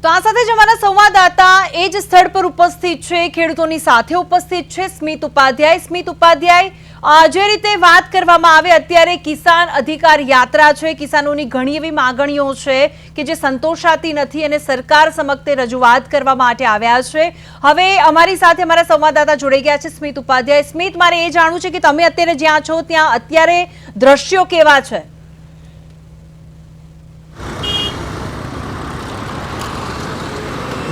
તો આ સાથે જ અમારા સંવાદદાતા એ જ સ્થળ પર ઉપસ્થિત છે, ખેડૂતોની સાથે ઉપસ્થિત છે સ્મિત ઉપાધ્યાય. સ્મિત ઉપાધ્યાય, જે રીતે વાત કરવામાં આવે અત્યારે કિસાન અધિકાર યાત્રા છે, કિસાનોની ઘણી એવી માંગણીઓ છે કે જે સંતોષાતી નથી અને સરકાર સમક્ષ રજૂઆત કરવા માટે આવ્યા છે. હવે અમારી સાથે અમારા સંવાદદાતા જોડાઈ ગયા છે સ્મિત ઉપાધ્યાય. સ્મિત, મારે એ જાણવું છે કે તમે અત્યારે જ્યાં છો ત્યાં અત્યારે દ્રશ્યો કેવા છે?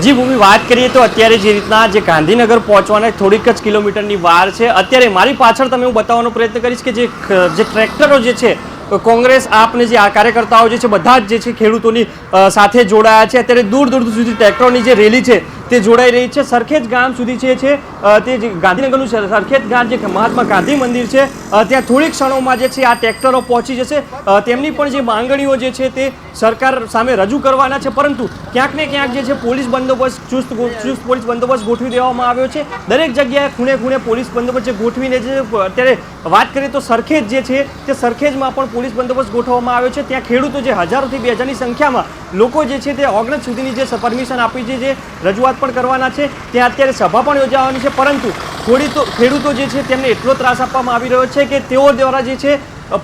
જી ભૂમિ, વાત કરીએ તો અત્યારે જે રીતના જે ગાંધીનગર પહોંચવાના થોડીક જ કિલોમીટરની વાર છે. અત્યારે મારી પાછળ તમે હું બતાવવાનો પ્રયત્ન કરીશ કે જે ટ્રેક્ટરો જે છે, કોંગ્રેસ આપને જે આ કાર્યકર્તાઓ જે છે બધા જ જે છે ખેડૂતોની સાથે જોડાયા છે. અત્યારે દૂર દૂર સુધી ટ્રેક્ટરોની જે રેલી છે તે જોડાઈ રહી છે. સરખેજ ગામ સુધી છે તે જે ગાંધીનગરનું સરખેજ ગામ જે મહાત્મા ગાંધી મંદિર છે ત્યાં થોડીક ક્ષણોમાં જે છે આ ટ્રેક્ટરો પહોંચી જશે. તેમની પણ જે માંગણીઓ જે છે તે સરકાર સામે રજૂ કરવાના છે, પરંતુ ક્યાંક ને ક્યાંક જે છે પોલીસ બંદોબસ્ત ચુસ્ત પોલીસ બંદોબસ્ત ગોઠવી દેવામાં આવ્યો છે. દરેક જગ્યાએ ખૂણે ખૂણે પોલીસ બંદોબસ્ત જે ગોઠવીને જે અત્યારે વાત કરીએ તો સરખેજ જે છે તે સરખેજમાં પણ પોલીસ બંદોબસ્ત ગોઠવવામાં આવ્યો છે. ત્યાં ખેડૂતો જે હજારોથી 2000ની સંખ્યામાં લોકો જે છે તે ઓગણિસ સુધીની જે પરમિશન આપી છે, જે રજૂઆત પણ કરવાના છે, ત્યાં અત્યારે સભા પણ યોજાવાની છે. પરંતુ ખેડૂતો જે છે તેમને એટલો ત્રાસ આપવામાં આવી રહ્યો છે કે તેઓ દ્વારા જે છે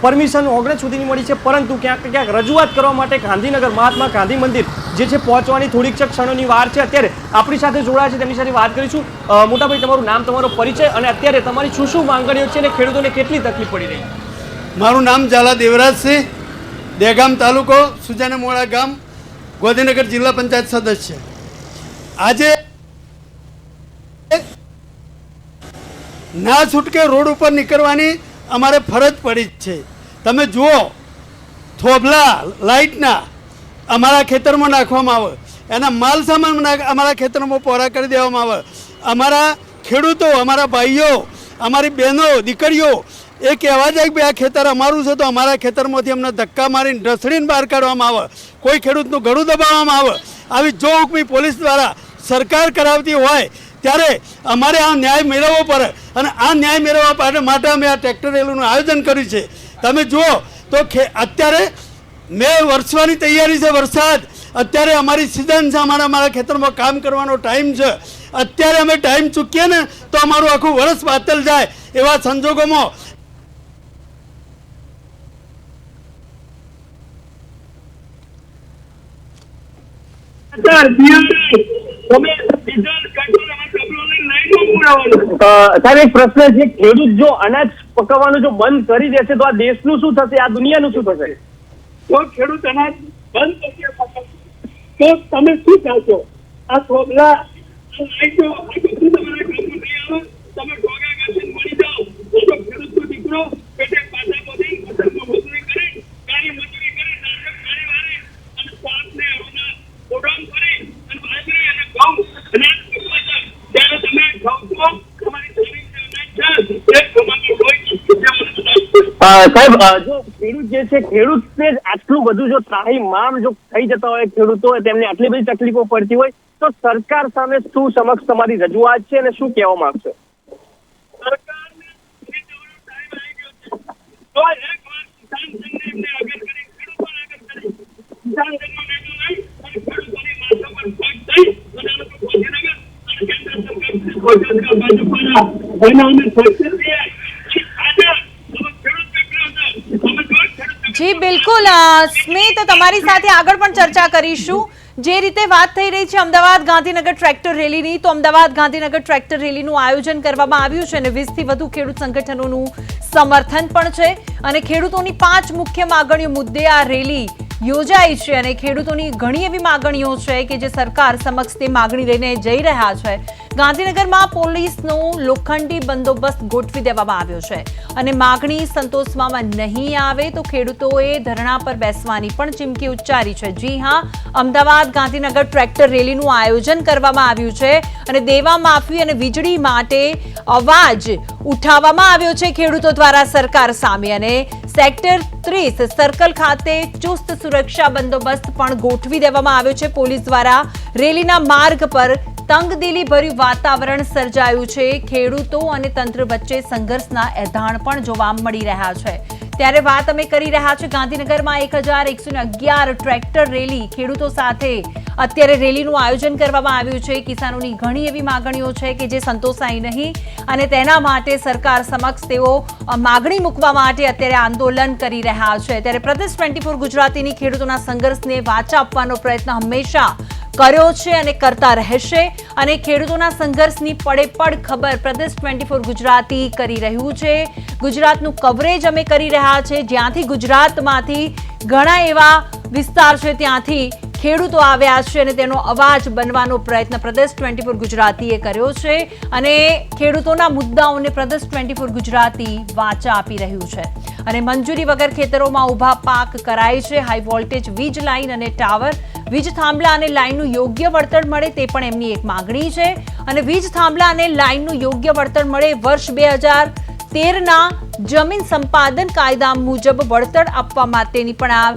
પરમિશન 19 સુધીની મળી છે, પરંતુ ક્યાંક ક્યાંક રજૂઆત કરવા માટે ગાંધીનગર મહાત્મા ગાંધી મંદિર જે છે પહોંચવાની થોડીક જ ક્ષણોની વાર છે. અત્યારે આપણી સાથે જોડાયા છે, તેમની સાથે વાત કરીશું. મોટાભાઈ, તમારું નામ, તમારો પરિચય અને અત્યારે તમારી શું શું માંગણીઓ છે અને ખેડૂતોને કેટલી તકલીફ પડી રહી? મારું નામ ઝાલા દેવરાજ છે, દહેગામ તાલુકો, સુજાનામોડા ગામ, ગાંધીનગર જિલ્લા પંચાયત સદસ્ય. આજે ના છૂટકે રોડ ઉપર નીકળવાની અમારે ફરજ પડી જ છે. તમે જુઓ, થોભલા લાઇટના અમારા ખેતરમાં નાખવામાં આવે, એના માલ સામાન અમારા ખેતરમાં પહોળા કરી દેવામાં આવે. અમારા ખેડૂતો, અમારા ભાઈઓ, અમારી બહેનો, દીકરીઓ એ કહેવા જાય કે આ ખેતર અમારું છે, તો અમારા ખેતરમાંથી અમને ધક્કા મારીને ઢસડીને બહાર કાઢવામાં આવે, કોઈ ખેડૂતનું ગળું દબાવવામાં આવે. આવી જો હુકમી પોલીસ દ્વારા સરકાર કરાવતી હોય ત્યારે અમારે આ ન્યાય મેળવવો પડે, અને આ ન્યાય મેળવવા માટે અમે આ ટ્રેક્ટર રેલીનું આયોજન કર્યું છે. તમે જુઓ તો અત્યારે મેં વરસવાની તૈયારી છે, વરસાદ અત્યારે અમારી સિઝન છે, અમારા ખેતરમાં કામ કરવાનો ટાઈમ છે. અત્યારે અમે ટાઈમ ચૂકીએ ને તો અમારું આખું વરસ બાતલ જાય. એવા સંજોગોમાં સાહેબ, એક પ્રશ્ન છે, ખેડૂત જો અનાજ પકવવાનું જો બંધ કરી દેશે તો આ દેશનું શું થશે, આ દુનિયાનું શું થશે? જો ખેડૂત અનાજ બંધ કરશે તો તમે શું ચાહશો? આ થોભલા તમે ઢોગા ઘસીને મળી જાઓ તો ખેડૂતનો દીકરો પેટે પાછા બધી મજૂરી કરી, કાળી મજૂરી કરી, કાળી વારે અને પાકને ગોડાઉન કરી અને બાજરી અને ઘઉં અનાજ પકવે છે. ત્યારે તમે ઘઉં છો, તમારી જમીન જે અનાજ છે એ તમારું સાહેબ, જો ખેડૂત જે છે, ખેડૂતને આટલું બધું જો ત્રાહિમામ જો થઈ જતા હોય, ખેડૂતો તેમને આટલી બધી તકલીફો પડતી હોય, તો સરકાર સામે શું સમક્ષ તમારી રજૂઆત છે અને શું કહેવા માંગશો? સરકારને ટાઈમ આવી ગયો છે. તો એકવાર કિસાન સંઘને એમને આગળ કરી, ખેડૂતોને આગળ કરી, કિસાન સંઘનો નિર્ણય લઈ અને ખેડૂતોની માથા પર પગ થઈ અને આ લોકો ગાંધીનગર અને કેન્દ્ર સરકાર ભાજપના એના અમે સક્સેસ થયા. જી બિલકુલ સ્મિત, તમારી સાથે આગળ પણ ચર્ચા કરીશું. જે રીતે વાત થઈ રહી છે અમદાવાદ ગાંધીનગર ટ્રેક્ટર રેલીની, તો અમદાવાદ ગાંધીનગર ટ્રેક્ટર રેલીનું આયોજન કરવામાં આવ્યું છે અને 20થી વધુ ખેડૂત સંગઠનોનું સમર્થન પણ છે અને ખેડૂતોની 5 મુખ્ય માંગણીઓ મુદ્દે આ રેલી યોજાઈ છે અને ખેડૂતોની ઘણી એવી માંગણીઓ છે કે જે સરકાર સમક્ષ તે માંગણી લઈને જઈ રહ્યા છે. ગાંધીનગરમાં પોલીસનો લોખંડી બંદોબસ્ત ગોઠવી દેવામાં આવ્યો છે અને માંગણી સંતોષવામાં નહીં આવે તો ખેડૂતોએ ધરણા પર બેસવાની પણ ચીમકી ઉચ્ચારી છે. જી હા, અમદાવાદ ગાંધીનગર ટ્રેક્ટર રેલીનું આયોજન કરવામાં આવ્યું છે અને દેવા માફી અને વીજળી માટે અવાજ ઉઠાવવામાં આવ્યો છે ખેડૂતો દ્વારા સરકાર સામે. અને સેક્ટર 30 સર્કલ ખાતે ચુસ્ત સુરક્ષા બંદોબસ્ત પણ ગોઠવી દેવામાં આવ્યો છે પોલીસ દ્વારા. રેલીના માર્ગ પર તંગદિલી ભર્યું વાતાવરણ સર્જાયું છે. ખેડૂતો અને તંત્ર વચ્ચે સંઘર્ષના એધાણ પણ જોવા મળી રહ્યા છે. ત્યારે વાત અમે કરી રહ્યા છીએ ગાંધીનગરમાં 1111 ટ્રેક્ટર રેલી ખેડૂતો સાથે અત્યારે રેલીનું આયોજન કરવામાં આવ્યું છે. કિસાનોની ઘણી એવી માગણીઓ છે કે જે સંતોષાઈ નહીં અને તેના માટે સરકાર સમક્ષ તેઓ માગણી મૂકવા માટે અત્યારે આંદોલન કરી રહ્યા છે. ત્યારે પ્રદેશ 24 ગુજરાતીની ખેડૂતોના સંઘર્ષને વાચા આપવાનો પ્રયત્ન હંમેશા કર્યો છે અને કરતા રહેશે અને ખેડૂતોના સંઘર્ષની પડેપડ ખબર પ્રદેશ 24 ગુજરાતી કરી રહ્યું છે. ગુજરાતનું કવરેજ અમે કરી રહ્યા છે. જ્યાંથી ગુજરાતમાંથી ઘણા એવા વિસ્તાર છે ત્યાંથી ખેડૂતો આવ્યા છે અને તેનો અવાજ બનવાનો પ્રયત્ન પ્રદેશ 24 ગુજરાતીએ કર્યો છે અને ખેડૂતોના મુદ્દાઓને પ્રદેશ 24 ગુજરાતી વાચા આપી રહ્યું છે. અને મંજૂરી વગર ખેતરોમાં ઊભા પાક કરાય છે. હાઈ વોલ્ટેજ વીજ લાઇન અને ટાવર, વીજ થાંભલા અને લાઇનનું યોગ્ય વળતર મળે તે પણ એમની એક માગણી છે. અને વીજ થાંભલા અને લાઇનનું યોગ્ય વળતર મળે. વર્ષ 2013ના જમીન સંપાદન કાયદા મુજબ વળતર આપવા માટેની પણ આ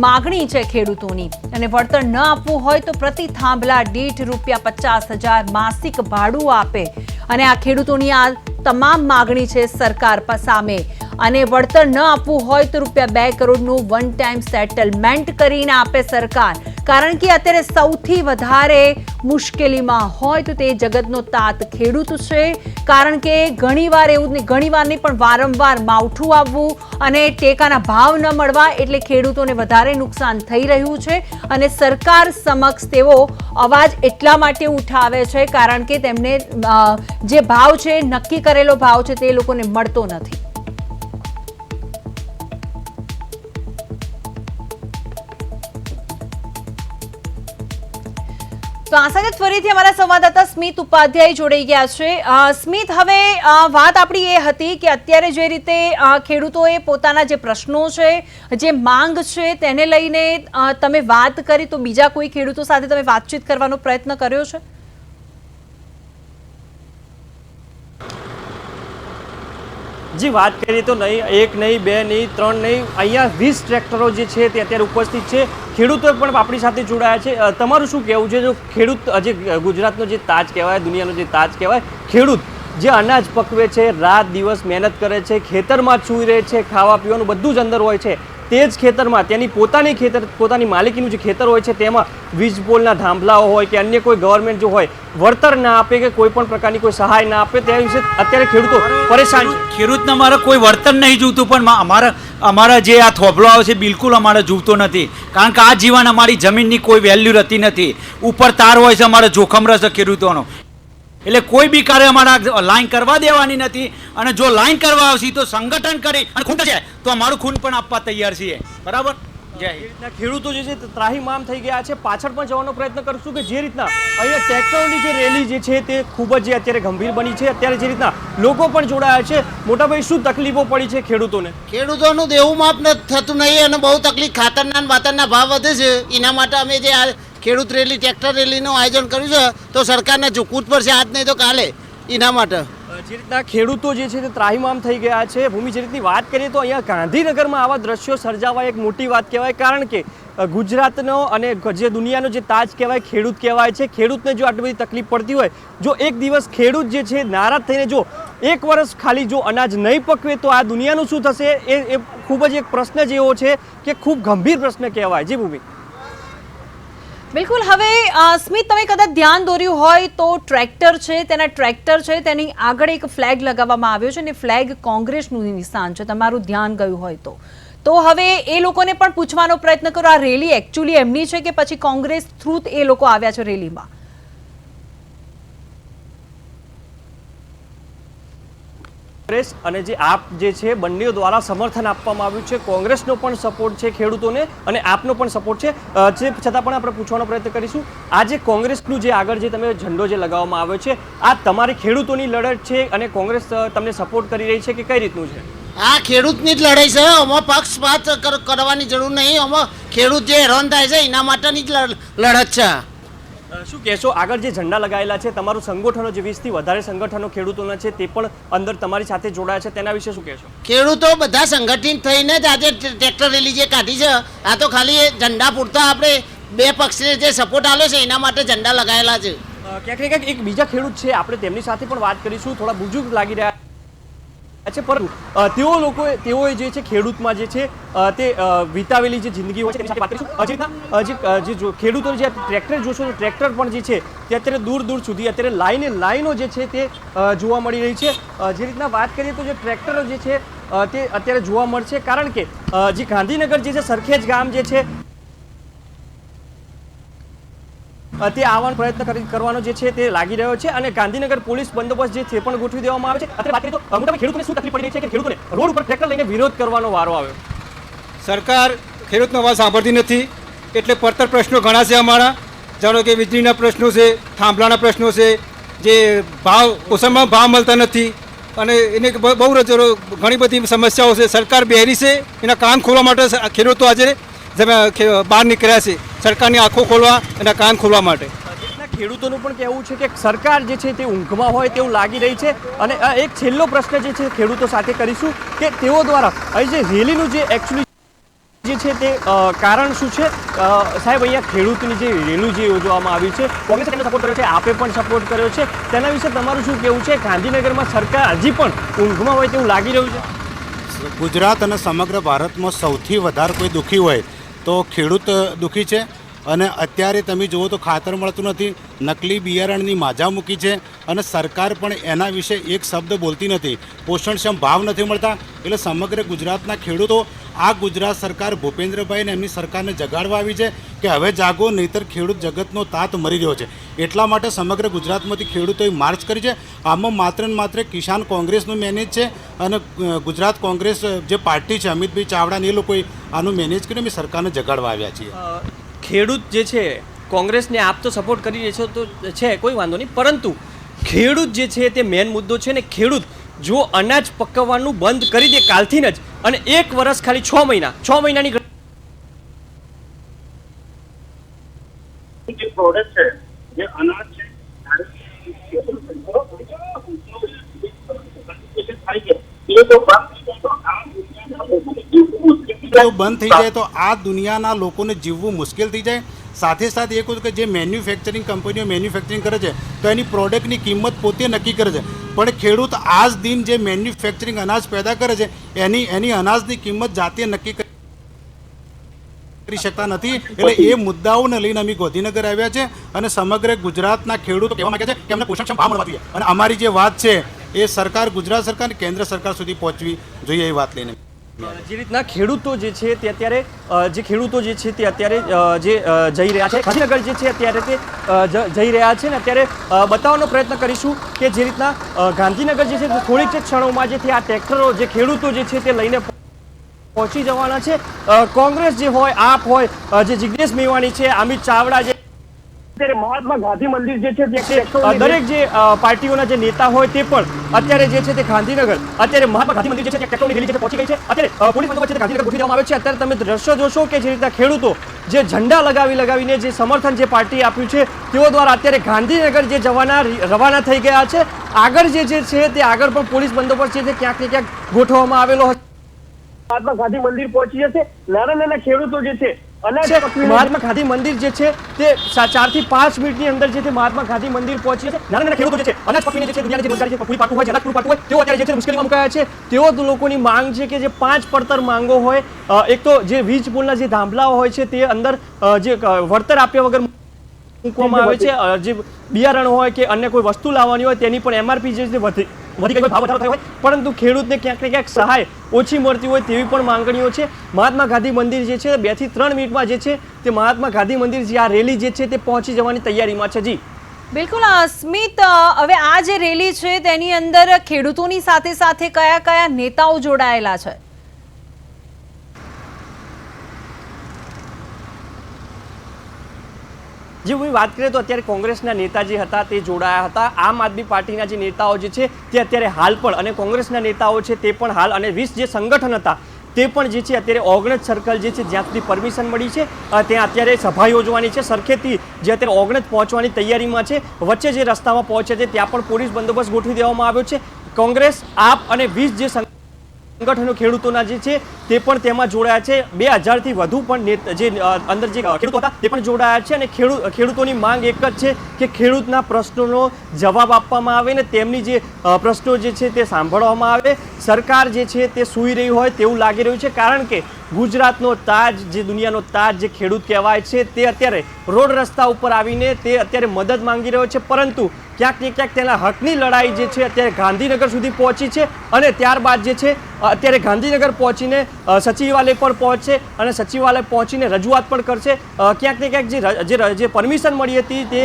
માગણી છે ખેડૂતોની. અને વળતર ન આપવું હોય તો પ્રતિ થાંભલા દીઠ ₹50,000 માસિક ભાડું આપે. અને આ ખેડૂતોની આ તમામ માગણી છે સરકાર સામે. અને વળતર ન આપવું હોય તો ₹2 કરોડનું વન ટાઈમ સેટલમેન્ટ કરીને આપે સરકાર. કારણ કે અત્યારે સૌથી વધારે મુશ્કેલીમાં હોય તો તે જગતનો તાત ખેડૂત છે. કારણ કે ઘણીવાર એવું ઘણીવાર નહીં પણ વારંવાર માવઠું આવવું અને ટેકાના ભાવ ન મળવા એટલે ખેડૂતોને વધારે નુકસાન થઈ રહ્યું છે. અને સરકાર સમક્ષ તેઓ અવાજ એટલા માટે ઉઠાવે છે કારણ કે તેમને જે ભાવ છે નક્કી કરેલો ભાવ છે તે લોકોને મળતો નથી. તો આ સાથે ફરીથી અમારા સંવાદદાતા સ્મિત ઉપાધ્યાય જોડાઈ ગયા છે. સ્મિત, હવે વાત આપણી એ હતી કે અત્યારે જે રીતે ખેડૂતોએ પોતાના જે પ્રશ્નો છે, જે માંગ છે તેને લઈને તમે વાત કરી, તો બીજા કોઈ ખેડૂતો સાથે તમે વાતચીત કરવાનો પ્રયત્ન કર્યો છે? જી, વાત કરીએ તો નહીં, 1 નહીં, 2 નહીં, 3 નહીં, અહીંયા 20 ટ્રેક્ટરો જે છે તે અત્યારે ઉપસ્થિત છે. ખેડૂતો પણ આપણી સાથે જોડાયા છે. તમારું શું કહેવું છે? જો ખેડૂત જે ગુજરાતનો જે તાજ કહેવાય, દુનિયાનો જે તાજ કહેવાય, ખેડૂત જે અનાજ પકવે છે, રાત દિવસ મહેનત કરે છે, ખેતરમાં સૂઈ રહે છે, ખાવા પીવાનું બધું જ અંદર હોય છે, તે જ ખેતરમાં તેની પોતાની માલિકીનું જે ખેતર હોય છે તેમાં વીજ પોલના થાંભલાઓ હોય કે અન્ય કોઈ ગવર્મેન્ટ જો હોય વળતર ના આપે કે કોઈ પણ પ્રકારની કોઈ સહાય ના આપે, તે વિશે અત્યારે ખેડૂતો પરેશાન છે. ખેડૂતને અમારે કોઈ વળતર નહીં જોઈતું, પણ અમારા જે આ થોભલો આવે છે બિલકુલ અમારે જોઈતો નથી. કારણ કે આ જીવન અમારી જમીનની કોઈ વેલ્યુ રહેતી નથી. ઉપર તાર હોય છે, અમારે જોખમ રહેશે ખેડૂતોનો. એટલે કોઈ બી કાર્ય અમારા લાઈન કરવા દેવાની નથી. અને જો લાઈન કરવા આવશે તો સંગઠન કરી અને ખૂન છે તો અમારું ખૂન પણ આપવા તૈયાર છીએ. બરાબર? જય હિન્દ. ખેડૂતો જે છે ત્રાહિમામ થઈ ગયા છે. પાછળ પણ જવાનો પ્રયત્ન કરશું કે જે રીતના અહીંયા ટ્રેક્ટરોની જે રેલી જે છે તે ખૂબ જ અત્યારે ગંભીર બની છે. અત્યારે જે રીતના લોકો પણ જોડાયા છે. મોટાભાઈ, શું તકલીફો પડી છે ખેડૂતોને? ખેડૂતોનું દેવું માફ થતું નહીં અને બહુ તકલીફ, ખાતરના વાતરના ભાવ વધે છે. એના માટે અમે જે આ ખેડૂત રેલી, ટ્રેક્ટર રેલીનું આયોજન કર્યું છે તો સરકારને ઝૂકવું જ પડશે, આજ નહીં તો કાલે. એના માટે જે રીતના ખેડૂતો જે છે તે ત્રાહિમામ થઈ ગયા છે. ભૂમિ, જે રીતની વાત કરીએ તો અહીંયા ગાંધીનગરમાં આવા દ્રશ્યો સર્જાવા એક મોટી વાત કહેવાય. કારણ કે ગુજરાતનો અને જે દુનિયાનો જે તાજ કહેવાય ખેડૂત કહેવાય છે. ખેડૂતને જો આટલી બધી તકલીફ પડતી હોય, જો એક દિવસ ખેડૂત જે છે નારાજ થઈને જો 1 વર્ષ ખાલી જો અનાજ નહીં પકવે તો આ દુનિયાનું શું થશે? એ ખૂબ જ એક પ્રશ્ન જેવો છે કે ખૂબ ગંભીર પ્રશ્ન કહેવાય. જી ભૂમિ. બિલકુલ. હવે સ્મિત, તમે કદાચ ધ્યાન દોર્યું હોય તો ટ્રેક્ટર છે તેની આગળ એક ફ્લેગ લગાવવામાં આવ્યો છે અને ફ્લેગ કોંગ્રેસનું નિશાન છે. તમારું ધ્યાન ગયું હોય તો હવે એ લોકોને પણ પૂછવાનો પ્રયત્ન કરો, આ રેલી એકચ્યુઅલી એમની છે કે પછી કોંગ્રેસ થ્રુ એ લોકો આવ્યા છે રેલીમાં? કોંગ્રેસ અને જે આપ જે છે બંને દ્વારા સમર્થન આપવામાં આવ્યું છે. કોંગ્રેસનો પણ સપોર્ટ છે ખેડૂતોને અને આપનો પણ સપોર્ટ છે. જે છતાં પણ આપણે પૂછવાનો પ્રયત્ન કરીશું, આ જે કોંગ્રેસનું જે આગળ જે તમે ઝંડો જે લગાવવામાં આવ્યો છે, આ તમારી ખેડૂતોની લડત છે અને કોંગ્રેસ તમને સપોર્ટ કરી રહી છે કે કઈ રીતનું છે? આ ખેડૂતની જ લડાઈ છે. આમાં પક્ષપાત કરવાની જરૂર નહીં. આમાં ખેડૂત જે હેરાન થાય છે એના માટેની જ લડત છે. શું કહેશો? આગળ જે ઝંડા લગાવેલા છે, તમારું સંગઠનો જે 20થી વધારે સંગઠનો ખેડૂતોના છે તે પણ અંદર તમારી સાથે જોડાયા છે, તેના વિશે શું કહેશો? ખેડૂતો બધા સંગઠિત થઈને જ આજે ટ્રેક્ટર રેલી જે કાઢી છે, આ તો ખાલી ઝંડા પૂરતા આપણે બે પક્ષને જે સપોર્ટ આપ્યો છે એના માટે ઝંડા લગાવેલા છે. ક્યાંક ને ક્યાંક એક બીજા ખેડૂત છે, આપણે તેમની સાથે પણ વાત કરીશું. થોડા બુજુર્ગ લાગી રહ્યા છે, પરંતુ તેઓએ જે છે ખેડૂતમાં જે છે તે વિતાવેલી જે જિંદગી હોય છે તેની સાથે વાત કરીશું. જે ખેડૂતો જે ટ્રેક્ટર જોશો તો ટ્રેક્ટર પણ જે છે તે અત્યારે દૂર દૂર સુધી અત્યારે લાઈનો જે છે તે જોવા મળી રહી છે. જે રીતના વાત કરીએ તો જે ટ્રેક્ટરો જે છે તે અત્યારે જોવા મળશે, કારણ કે જે ગાંધીનગર જે છે સરખેજ ગામ જે છે તે આવવાનો પ્રયત્ન કરવાનો જે છે તે લાગી રહ્યો છે અને ગાંધીનગર પોલીસ બંદોબસ્ત જે છે પણ ગોઠવી દેવામાં આવે છે. અત્યારે વાત કરીએ તો મોટાભાગે ખેડૂતોને શું તકલીફ પડી રહી છે કે ખેડૂતોને રોડ ઉપર ટ્રેક્ટર લઈને વિરોધ કરવાનો વારો આવ્યો? સરકાર ખેડૂતનો અવાજ સાંભળતી નથી, એટલે પડતર પ્રશ્નો ઘણા છે અમારા. જાણો કે વીજળીના પ્રશ્નો છે, થાંભલાના પ્રશ્નો છે, જે ઓછામાં ભાવ મળતા નથી અને એને બહુ ઘણી બધી સમસ્યાઓ છે. સરકાર બહેરી છે, એના કાન ખોલવા માટે ખેડૂતો આજે બહાર નીકળ્યા છે, સરકારની આંખો ખોલવા અને કાન ખોલવા માટે. ખેડૂતોનું પણ કહેવું છે કે સરકાર જે છે તે ઊંઘમાં હોય તેવું લાગી રહી છે. અને એક છેલ્લો પ્રશ્ન જે છે ખેડૂતો સાથે કરીશું કે તેઓ દ્વારા અહીં જે રેલીનું જે એકચ્યુઅલી જે છે તે કારણ શું છે? સાહેબ, અહીંયા ખેડૂતની જે રેલી જે યોજવામાં આવી છે, કોંગ્રેસે તેનો સપોર્ટ કર્યો છે, આપે પણ સપોર્ટ કર્યો છે, તેના વિશે તમારું શું કહેવું છે? ગાંધીનગરમાં સરકાર હજી પણ ઊંઘમાં હોય તેવું લાગી રહ્યું છે. ગુજરાત અને સમગ્ર ભારતમાં સૌથી વધારે કોઈ દુઃખી હોય તો ખેડૂત દુઃખી છે. અને અત્યારે તમે જુઓ તો ખાતર મળતું નથી, નકલી બિયારણની માજા મૂકી છે અને સરકાર પણ એના વિશે એક શબ્દ બોલતી નથી. પોષણક્ષમ ભાવ નથી મળતા. એટલે સમગ્ર ગુજરાતના ખેડૂતો આ ગુજરાત સરકાર ભૂપેન્દ્રભાઈ અને એમની સરકારને જગાડવા આવી છે કે હવે જાગો, નહીંતર ખેડૂત જગતનો તાત મરી રહ્યો છે. એટલા માટે સમગ્ર ગુજરાતમાંથી ખેડૂતોએ માર્ચ કરી છે. આમાં માત્ર ને માત્ર કિસાન કોંગ્રેસનું મેનેજ છે અને ગુજરાત કોંગ્રેસ જે પાર્ટી છે અમિતભાઈ ચાવડા એ લોકોએ આનું મેનેજ કરીને અમે સરકારને જગાડવા આવ્યા છીએ. ખેડૂત જે છે કોંગ્રેસને આપ તો સપોર્ટ કરી રહે છો તો છે, કોઈ વાંધો નહીં, પરંતુ ખેડૂત જે છે તે મેન મુદ્દો છે ને ખેડૂત જો અનાજ પકવવાનું બંધ કરી દે કાલથી જ અને 1 વર્ષ ખાલી 6 મહિનાની જે પ્રોડક્ટ છે, જે અનાજ છે, બંધ થઈ જાય તો આ દુનિયાના લોકોને જીવવું મુશ્કેલ થઈ જાય. સાથે સાથે એક કે જે મેન્યુફેક્ચરિંગ કંપનીઓ મેન્યુફેક્ચરિંગ કરે છે તો એની પ્રોડક્ટની કિંમત પોતે નક્કી કરે છે, પણ ખેડૂત આજ દિન જે મેન્યુફેક્ચરિંગ અનાજ પેદા કરે છે એની અનાજની કિંમત જાતે નક્કી કરી શકતા નથી. એટલે એ મુદ્દાઓને લઈને અમે ગાંધીનગર આવ્યા છે અને સમગ્ર ગુજરાતના ખેડૂતો કહેવા માંગે છે કે અમને પોષણક્ષમ ભાવ મળવા જોઈએ અને અમારી જે વાત છે એ સરકાર, ગુજરાત સરકાર અને કેન્દ્ર સરકાર સુધી પહોંચવી જોઈએ એ વાત લઈને. જે રીતના ખેડૂતો જે છે તે અત્યારે જે જઈ રહ્યા છે ગાંધીનગર જે છે અત્યારે તે જઈ રહ્યા છે ને અત્યારે બતાવવાનો પ્રયત્ન કરીશું કે જે રીતના ગાંધીનગર જે છે થોડીક જ ક્ષણોમાં જે આ ટ્રેક્ટરો જે ખેડૂતો જે છે તે લઈને પહોંચી જવાના છે. કોંગ્રેસ જે હોય, આપ હોય, જે જિગ્નેશ મેવાણી છે, અમિત ચાવડા જે મહાત્મા ગાંધી મંદિર જે છે દરેક જે પાર્ટીઓના જે નેતા હોય તે પણ અત્યારે જે છે તે ગાંધીનગર અત્યારે મહાત્મા ગાંધી મંદિર જે છે ટ્રેક્ટરોની રેલી જે પહોંચી ગઈ છે. અત્યારે પોલીસ બંદોબસ્ત છે ગાંધીનગર ગોઠવી દેવામાં આવે છે. અત્યારે તમે દ્રશ્યો જોશો કે જે રીતના ખેડૂતો જે ઝંડા લગાવીને જે સમર્થન જે પાર્ટી આપ્યું છે તેઓ દ્વારા અત્યારે ગાંધીનગર જે રવાના થઈ ગયા છે. આગળ જે છે તે આગળ પણ પોલીસ બંદોબસ્ત છે તે ક્યાંક ને ક્યાંક ગોઠવવામાં આવેલો હશે. મહાત્મા ગાંધી મંદિર પહોંચી જશે. નાના ખેડૂતો જે છે મહાત્મા ગાંધી મંદિર જે છે તે 4 થી 5 મિનિટની અંદર જે છે મહાત્મા ગાંધી મંદિર પહોંચી છે. નાના ખેડૂતો જે છે અનાજ પકવીને જે છે દુનિયાની જે રોજગારી છે પૂરી પાડવું હોય, અનાજ પૂરું પાડવું હોય, તેઓ અત્યારે જે છે મુશ્કેલીમાં મુકાયા છે. તેઓ લોકોની માંગ છે કે જે 5 પડતર માંગો હોય. એક તો જે વીજ પુલના જે થાંભલાઓ હોય છે તે અંદર જે વળતર આપ્યા વગર મૂકવામાં આવે છે, જે બિયારણ હોય કે અન્ય કોઈ વસ્તુ લાવવાની હોય તેની પણ MRP જે છે વધી ગઈ ભાવ વધારો થયો હોય, પરંતુ ખેડૂતને ક્યાંક ને ક્યાંક સહાય ઓછી મળતી હોય તેવી પણ માંગણીઓ છે. મહાત્મા ગાંધી મંદિર જે છે 2 થી 3 મિનિટમાં જે છે તે મહાત્મા ગાંધી મંદિર જે આ રેલી જે છે તે પહોંચી જવાની તૈયારીમાં છે. જી બિલકુલ સ્મિત, હવે આ જે રેલી છે તેની અંદર ખેડૂતોની સાથે સાથે કયા કયા નેતાઓ જોડાયેલા છે? જે વાત કરીએ તો અત્યારે કોંગ્રેસના નેતા જે હતા તે જોડાયા હતા. આમ આદમી પાર્ટીના જે નેતાઓ જે છે તે અત્યારે હાલ પણ અને કોંગ્રેસના નેતાઓ છે તે પણ હાલ અને 20 જે સંગઠન હતા તે પણ જે છે અત્યારે ઓગણજ સર્કલ જે છે જ્યાં સુધી પરમિશન મળી છે ત્યાં અત્યારે સભા યોજવાની છે. સરખેજથી જે અત્યારે ઓગણજ પહોંચવાની તૈયારીમાં છે. વચ્ચે જે રસ્તામાં પહોંચે છે ત્યાં પણ પોલીસ બંદોબસ્ત ગોઠવી દેવામાં આવ્યો છે. કોંગ્રેસ, આપ અને 20 જે સંગઠનો ખેડૂતોના જે છે તે પણ તેમાં જોડાયા છે. 2000થી વધુ પણ જે અંદર જે ખેડૂતો હતા તે પણ જોડાયા છે અને ખેડૂતોની માંગ એક જ છે કે ખેડૂતના પ્રશ્નોનો જવાબ આપવામાં આવે ને તેમની જે પ્રશ્નો જે છે તે સાંભળવામાં આવે. સરકાર જે છે તે સૂઈ રહી હોય તેવું લાગી રહ્યું છે, કારણ કે ગુજરાતનો તાજ, જે દુનિયાનો તાજ જે ખેડૂત કહેવાય છે, તે અત્યારે રોડ રસ્તા ઉપર આવીને તે અત્યારે મદદ માંગી રહ્યો છે, પરંતુ ક્યાંક ને ક્યાંક તેના હકની લડાઈ જે છે અત્યારે ગાંધીનગર સુધી પહોંચી છે અને ત્યારબાદ જે છે અત્યારે ગાંધીનગર પહોંચીને સચિવાલય પર પહોંચશે અને સચિવાલય પહોંચીને રજૂઆત પણ કરશે. ક્યાંક ને ક્યાંક જે પરમિશન મળી હતી તે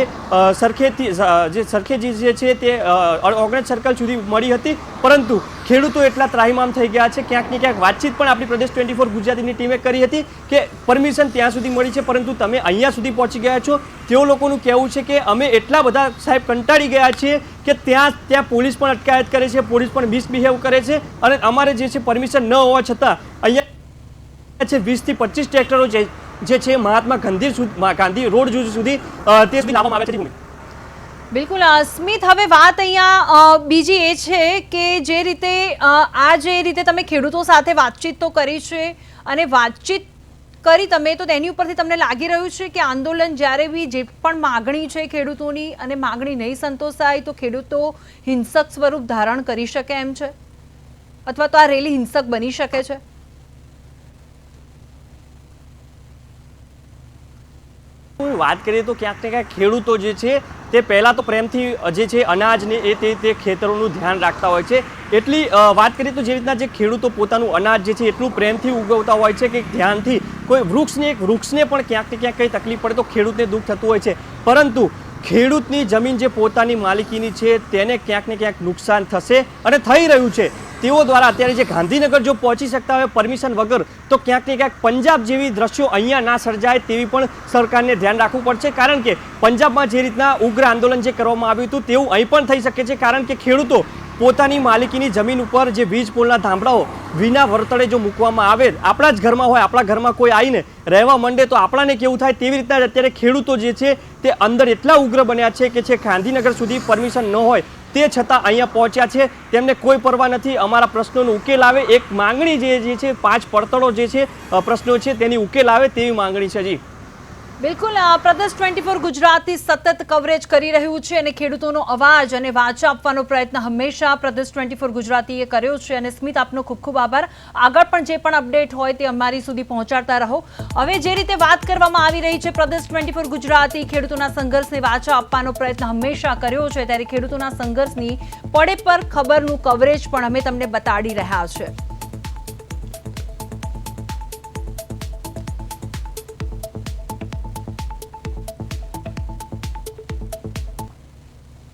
સરખેજી જે છે તે ઓગણજ સર્કલ સુધી મળી હતી, પરંતુ ખેડૂતો એટલા ત્રાહિમામ થઈ ગયા છે. ક્યાંક ને ક્યાંક વાતચીત પણ આપણી પ્રદેશ 24 ગુજરાતીની ટીમે કરી હતી કે પરમિશન ત્યાં સુધી મળી છે, પરંતુ તમે અહીંયા સુધી પહોંચી ગયા છો. તેઓ લોકોનું કહેવું છે કે અમે એટલા બધા સાહેબ કંટાળી ગયા છીએ કે ત્યાં પોલીસ પણ અટકાયત કરે છે, પોલીસ પણ મિસબિહેવ કરે છે અને અમારે જે છે પરમિશન ન હોવા છતાં અહીંયા છે 20 થી 25 ટ્રેક્ટરો જે છે મહાત્મા ગાંધી રોડ સુધી તે સુધી લાવવામાં આવે છે. બિલકુલ સ્મિત, હવે વાત અહીંયા બીજી એ છે કે જે રીતે તમે ખેડૂતો સાથે વાતચીત તો કરી છે અને વાતચીત કરી તમે તો તેની ઉપરથી તમને લાગી રહ્યું છે કે આંદોલન જ્યારે બી જે પણ માગણી છે ખેડૂતોની અને માગણી નહીં સંતોષાય તો ખેડૂતો હિંસક સ્વરૂપ ધારણ કરી શકે એમ છે, અથવા તો આ રેલી હિંસક બની શકે છે? વાત કરીએ તો ક્યાંક ને ક્યાંક ખેડૂતો જે છે તે પહેલાં તો પ્રેમથી જે છે અનાજને તે ખેતરોનું ધ્યાન રાખતા હોય છે. એટલી વાત કરીએ તો જે રીતના જે ખેડૂતો પોતાનું અનાજ જે છે એટલું પ્રેમથી ઉગવતા હોય છે કે ધ્યાનથી કોઈ વૃક્ષને પણ ક્યાંક ને ક્યાંક કંઈ તકલીફ પડે તો ખેડૂતને દુઃખ થતું હોય છે, પરંતુ ખેડૂતની જમીન જે પોતાની માલિકીની છે તેને ક્યાંક ને ક્યાંક નુકસાન થશે અને થઈ રહ્યું છે. તેઓ દ્વારા અત્યારે જે ગાંધીનગર જો પહોંચી શકતા હોય પરમિશન વગર તો ક્યાંક ને ક્યાંક પંજાબ જેવી દ્રશ્યો અહીંયા ના સર્જાય તેવી પણ સરકારને ધ્યાન રાખવું પડશે, કારણ કે પંજાબમાં જે રીતના ઉગ્ર આંદોલન જે કરવામાં આવ્યું હતું તેવું અહીં પણ થઈ શકે છે, કારણ કે ખેડૂતો પોતાની માલિકીની જમીન ઉપર જે વીજ પોલના થાંભલાઓ વિના વરતડે જો મૂકવામાં આવે, આપણા જ ઘરમાં હોય, આપણા ઘરમાં કોઈ આવીને રહેવા માંડે તો આપણાને કેવું થાય, તેવી રીતના અત્યારે ખેડૂતો જે છે તે અંદર એટલા ઉગ્ર બન્યા છે કે ગાંધીનગર સુધી પરમિશન ન હોય તે છતાં અહીંયા પહોંચ્યા છે. તેમને કોઈ પરવા નથી અમારા પ્રશ્નોનો ઉકેલ આવે, એક માંગણી જે છે 5 પડતળો જે છે પ્રશ્નો છે તેની ઉકેલ આવે તેવી માંગણી છે. જી બિલકુલ, પ્રદેશ 24 ગુજરાતી સતત કવરેજ કરી રહ્યું છે અને ખેડૂતોનો અવાજ અને વાચા આપવાનો પ્રયત્ન હંમેશા પ્રદેશ 24 ગુજરાતીએ કર્યો છે. અને સ્મિત, આપનો ખૂબ ખૂબ આભાર. આગળ પણ જે પણ અપડેટ હોય તે અમારી સુધી પહોંચાડતા રહો. હવે જે રીતે વાત કરવામાં આવી રહી છે, પ્રદેશ 24 ગુજરાતી ખેડૂતોના સંઘર્ષને વાચા આપવાનો પ્રયત્ન હંમેશા કર્યો છે, ત્યારે ખેડૂતોના સંઘર્ષની પડે પર ખબરનું કવરેજ પણ અમે તમને બતાડી રહ્યા છે.